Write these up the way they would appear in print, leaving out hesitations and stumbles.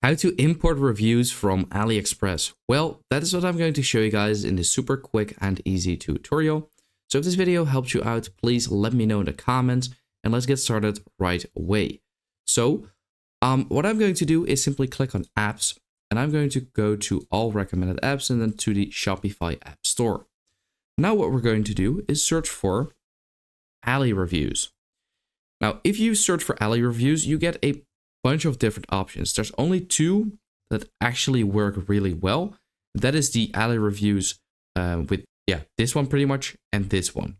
How to import reviews from Aliexpress. Well, that is what I'm going to show you guys in this super quick and easy tutorial. So if this video helped you out, please let me know in the comments and let's get started right away. So what I'm going to do is simply click on apps and I'm going to go to all recommended apps and then to the Shopify app store. Now what we're going to do is search for Ali reviews. Now, if you search for Ali reviews, you get a bunch of different options. There's only two that actually work really well. That is the Ali reviews with this one pretty much and this one.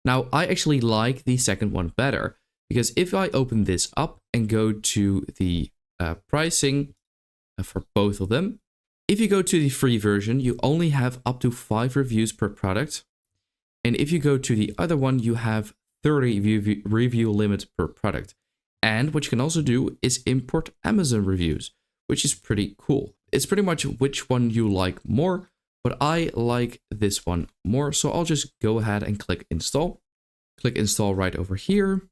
Now I actually like the second one better because if I open this up and go to the pricing for both of them, if you go to the free version, you only have up to 5 reviews per product. And if you go to the other one, you have 30 review limit per product. And what you can also do is import Amazon reviews, which is pretty cool. It's pretty much which one you like more, but I like this one more. So I'll just go ahead and click install. Click install right over here.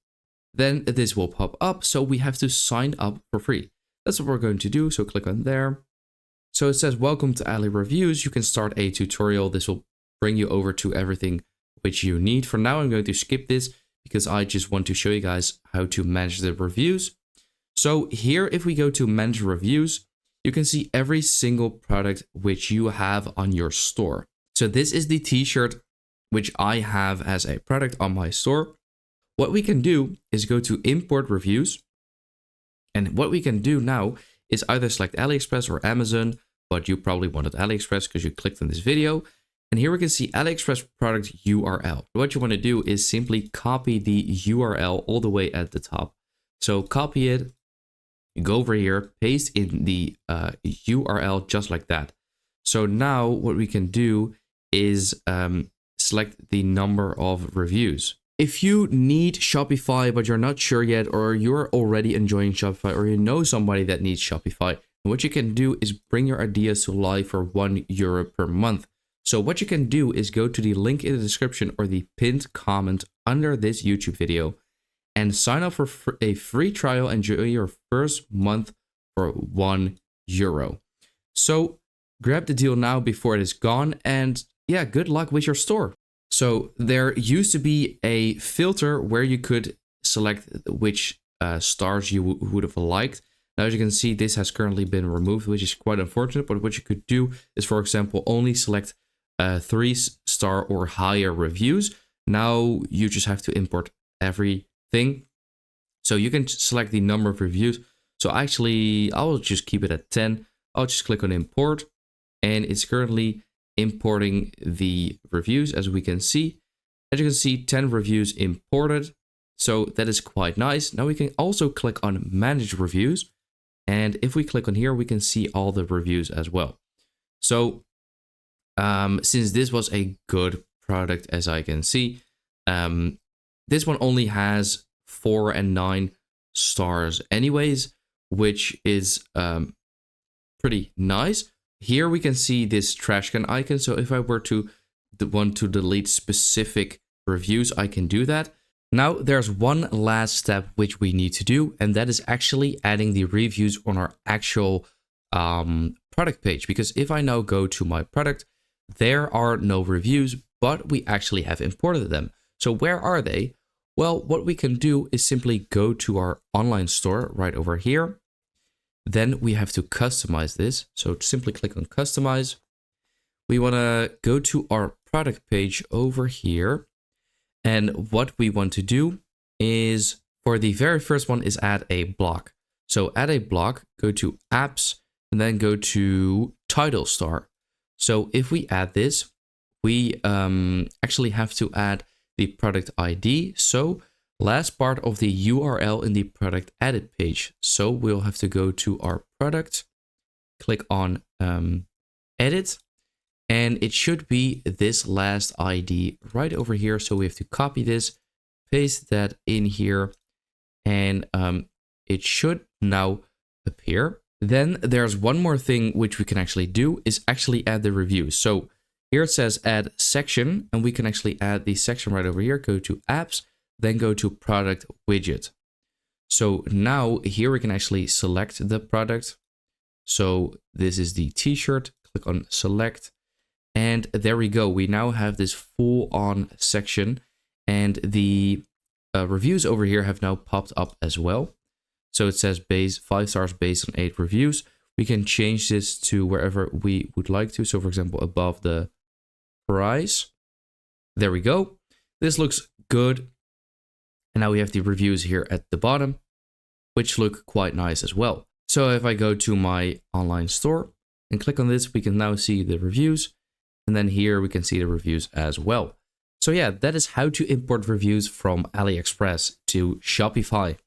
Then this will pop up. So we have to sign up for free. That's what we're going to do. So click on there. So it says, welcome to Ali Reviews. You can start a tutorial. This will bring you over to everything which you need. For now, I'm going to skip this because I just want to show you guys how to manage the reviews. So here, if we go to manage reviews, you can see every single product which you have on your store. So this is the t-shirt which I have as a product on my store. What we can do is go to import reviews. And what we can do now is either select AliExpress or Amazon, but you probably wanted AliExpress because you clicked on this video. And here we can see AliExpress product URL. What you want to do is simply copy the URL all the way at the top. So copy it, go over here, paste in the URL just like that. So now what we can do is select the number of reviews. If you need Shopify, but you're not sure yet, or you're already enjoying Shopify, or you know somebody that needs Shopify, what you can do is bring your ideas to life for €1 per month. So what you can do is go to the link in the description or the pinned comment under this YouTube video and sign up for a free trial and enjoy your first month for €1. So grab the deal now before it is gone and yeah, good luck with your store. So there used to be a filter where you could select which stars you would have liked. Now, as you can see, this has currently been removed, which is quite unfortunate. But what you could do is, for example, only select 3-star or higher reviews. Now you just have to import everything. So you can select the number of reviews. So actually, I'll just keep it at 10. I'll just click on import and it's currently importing the reviews as we can see. As you can see, 10 reviews imported. So that is quite nice. Now we can also click on manage reviews. And if we click on here, we can see all the reviews as well. So since this was a good product, as I can see, this one only has 4 and 9 stars anyways, which is pretty nice. Here we can see this trash can icon. So if I were to want to delete specific reviews, I can do that. Now there's one last step which we need to do, and that is actually adding the reviews on our actual product page. Because if I now go to my product, there are no reviews, but we actually have imported them. So where are they? Well, what we can do is simply go to our online store right over here. Then we have to customize this. So simply click on customize. We want to go to our product page over here. And what we want to do is, for the very first one, is add a block. So add a block, go to apps, and then go to title star. So if we add this, we actually have to add the product ID. So last part of the URL in the product edit page. So we'll have to go to our product, click on edit, and it should be this last ID right over here. So we have to copy this, paste that in here, and it should now appear. Then there's one more thing which we can actually do is actually add the reviews. So here it says add section, and we can actually add the section right over here. Go to apps, then go to product widget. So now here we can actually select the product. So this is the t-shirt, click on select, and there we go. We now have this full on section, and the reviews over here have now popped up as well. So it says 5 stars based on 8 reviews. We can change this to wherever we would like to. So for example, above the price. There we go. This looks good. And now we have the reviews here at the bottom, which look quite nice as well. So if I go to my online store and click on this, we can now see the reviews. And then here we can see the reviews as well. So yeah, that is how to import reviews from AliExpress to Shopify.